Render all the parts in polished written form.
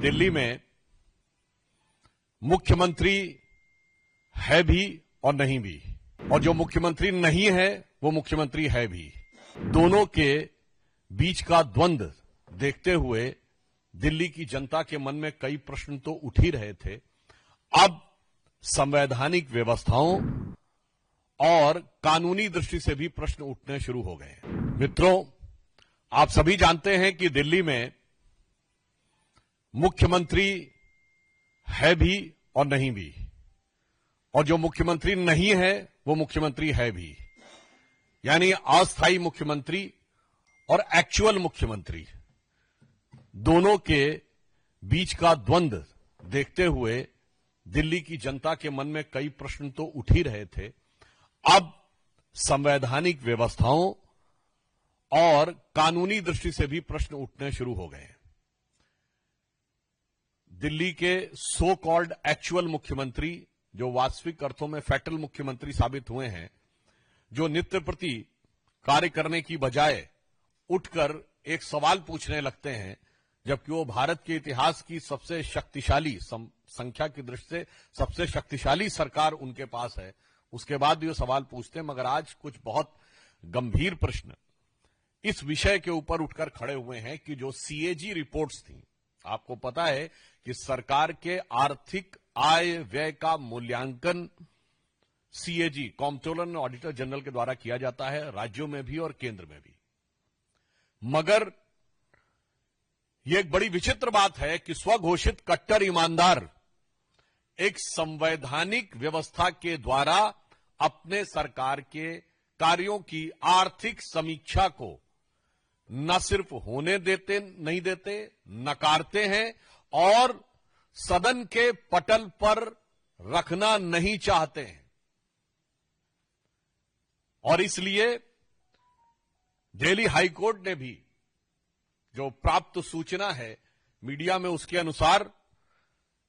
दिल्ली में मुख्यमंत्री है भी और नहीं भी, और जो मुख्यमंत्री नहीं है वो मुख्यमंत्री है भी। दोनों के बीच का द्वंद्व देखते हुए दिल्ली की जनता के मन में कई प्रश्न तो उठ ही रहे थे। अब संवैधानिक व्यवस्थाओं और कानूनी दृष्टि से भी प्रश्न उठने शुरू हो गए। मित्रों, आप सभी जानते हैं कि दिल्ली में मुख्यमंत्री है भी और नहीं भी, और जो मुख्यमंत्री नहीं है वो मुख्यमंत्री है भी। यानी अस्थायी मुख्यमंत्री और एक्चुअल मुख्यमंत्री, दोनों के बीच का द्वंद्व देखते हुए दिल्ली की जनता के मन में कई प्रश्न तो उठ ही रहे थे। अब संवैधानिक व्यवस्थाओं और कानूनी दृष्टि से भी प्रश्न उठने शुरू हो गए। दिल्ली के सो कॉल्ड एक्चुअल मुख्यमंत्री, जो वास्तविक अर्थों में फेटल मुख्यमंत्री साबित हुए हैं, जो नित्य प्रति कार्य करने की बजाय उठकर एक सवाल पूछने लगते हैं, जबकि वो भारत के इतिहास की सबसे शक्तिशाली, संख्या की दृष्टि से सबसे शक्तिशाली सरकार उनके पास है, उसके बाद भी वो सवाल पूछते हैं। मगर आज कुछ बहुत गंभीर प्रश्न इस विषय के ऊपर उठकर खड़े हुए हैं कि जो सीएजी रिपोर्ट्स थी, आपको पता है कि सरकार के आर्थिक आय व्यय का मूल्यांकन CAG, comptroller and auditor general के द्वारा किया जाता है, राज्यों में भी और केंद्र में भी। मगर यह एक बड़ी विचित्र बात है कि स्वघोषित कट्टर ईमानदार एक संवैधानिक व्यवस्था के द्वारा अपने सरकार के कार्यों की आर्थिक समीक्षा को न सिर्फ होने देते नहीं देते, नकारते हैं और सदन के पटल पर रखना नहीं चाहते हैं। और इसलिए दिल्ली हाईकोर्ट ने भी, जो प्राप्त सूचना है मीडिया में, उसके अनुसार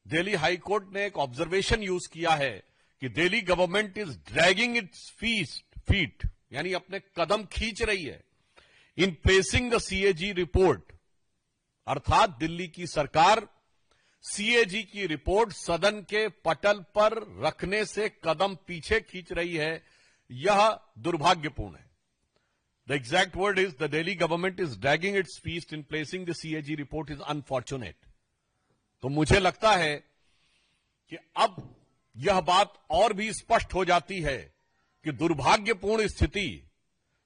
दिल्ली हाईकोर्ट ने एक ऑब्जर्वेशन यूज किया है कि Delhi government is dragging its feet, यानी अपने कदम खींच रही है इन प्लेसिंग द सीएजी रिपोर्ट, अर्थात दिल्ली की सरकार सीएजी की रिपोर्ट सदन के पटल पर रखने से कदम पीछे खींच रही है। यह दुर्भाग्यपूर्ण है। The exact word is the Delhi government is dragging its feet in placing the CAG report is unfortunate. तो मुझे लगता है कि अब यह बात और भी स्पष्ट हो जाती है कि दुर्भाग्यपूर्ण स्थिति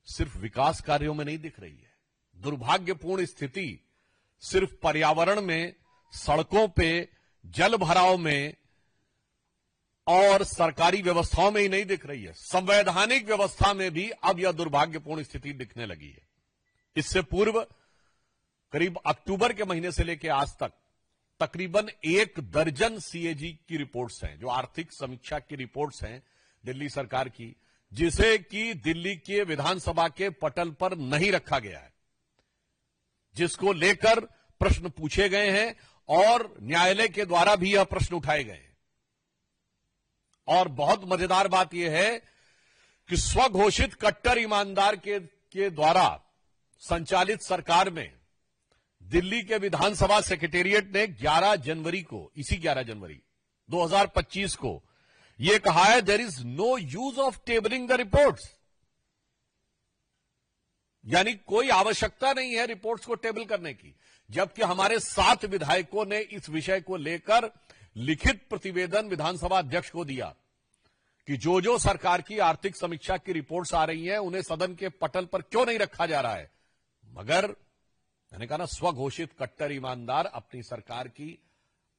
सिर्फ विकास कार्यों में नहीं दिख रही है। दुर्भाग्यपूर्ण स्थिति सिर्फ पर्यावरण में, सड़कों पे, जल भराव में और सरकारी व्यवस्थाओं में ही नहीं दिख रही है, संवैधानिक व्यवस्था में भी अब यह दुर्भाग्यपूर्ण स्थिति दिखने लगी है। इससे पूर्व करीब अक्टूबर के महीने से लेकर आज तक तकरीबन 1 दर्जन सीएजी की रिपोर्ट्स हैं, जो आर्थिक समीक्षा की रिपोर्ट्स हैं दिल्ली सरकार की, जिसे कि दिल्ली के विधानसभा के पटल पर नहीं रखा गया है, जिसको लेकर प्रश्न पूछे गए हैं और न्यायालय के द्वारा भी यह प्रश्न उठाए गए हैं। और बहुत मजेदार बात यह है कि स्वघोषित कट्टर ईमानदार के द्वारा संचालित सरकार में दिल्ली के विधानसभा सेक्रेटेरिएट ने 11 जनवरी को, इसी 11 जनवरी 2025 को यह कहा है, there is no use of tabling the reports, यानी कोई आवश्यकता नहीं है रिपोर्ट्स को टेबल करने की। जबकि हमारे 7 विधायकों ने इस विषय को लेकर लिखित प्रतिवेदन विधानसभा अध्यक्ष को दिया कि जो जो सरकार की आर्थिक समीक्षा की रिपोर्ट्स आ रही हैं उन्हें सदन के पटल पर क्यों नहीं रखा जा रहा है। मगर मैंने कहा ना, स्वघोषित कट्टर ईमानदार अपनी सरकार की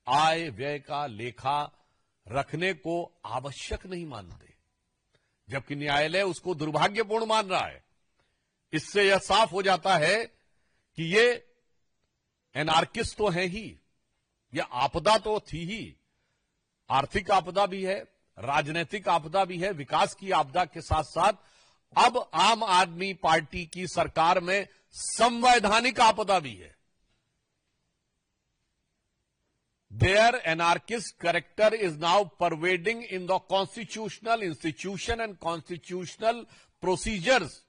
आय व्यय का लेखा रखने को आवश्यक नहीं मानते, जबकि न्यायालय उसको दुर्भाग्यपूर्ण मान रहा है। इससे यह साफ हो जाता है कि ये एनार्किस्ट तो है ही, यह आपदा तो थी ही, आर्थिक आपदा भी है, राजनीतिक आपदा भी है, विकास की आपदा के साथ साथ अब आम आदमी पार्टी की सरकार में संवैधानिक आपदा भी है। Their anarchist character is now pervading in the constitutional institution and constitutional procedures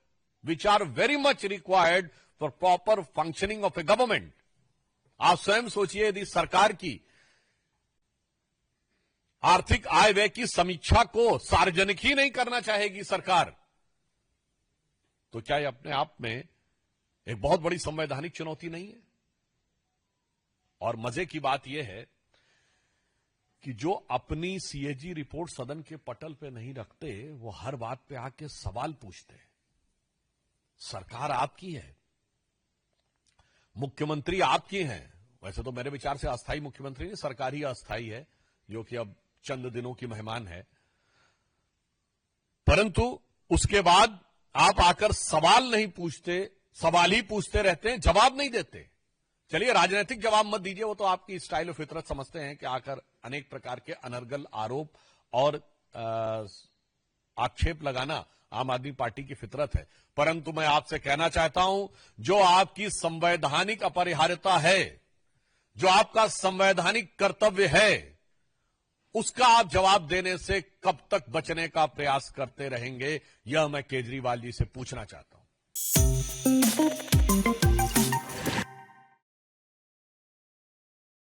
which are very much required for proper functioning of a government. आप स्वयं सोचिए, यदि सरकार की आर्थिक आय व्यय की समीक्षा को सार्वजनिक ही नहीं करना चाहेगी सरकार, तो क्या यह अपने आप में एक बहुत बड़ी संवैधानिक चुनौती नहीं है? और मजे की बात यह है कि जो अपनी सीएजी रिपोर्ट सदन के पटल पे नहीं रखते, वो हर बात पे आके सवाल पूछते हैं। सरकार आपकी है, मुख्यमंत्री आपकी हैं। वैसे तो मेरे विचार से अस्थायी मुख्यमंत्री नहीं, सरकार ही अस्थायी है, जो कि अब चंद दिनों की मेहमान है। परंतु उसके बाद आप आकर सवाल नहीं पूछते, सवाल ही पूछते रहते हैं, जवाब नहीं देते। चलिए, राजनीतिक जवाब मत दीजिए, वो तो आपकी स्टाइल ऑफ फितरत समझते हैं कि आकर अनेक प्रकार के अनर्गल आरोप और आक्षेप लगाना आम आदमी पार्टी की फितरत है। परंतु मैं आपसे कहना चाहता हूं, जो आपकी संवैधानिक अपरिहार्यता है, जो आपका संवैधानिक कर्तव्य है, उसका आप जवाब देने से कब तक बचने का प्रयास करते रहेंगे, यह मैं केजरीवाल जी से पूछना चाहता हूं।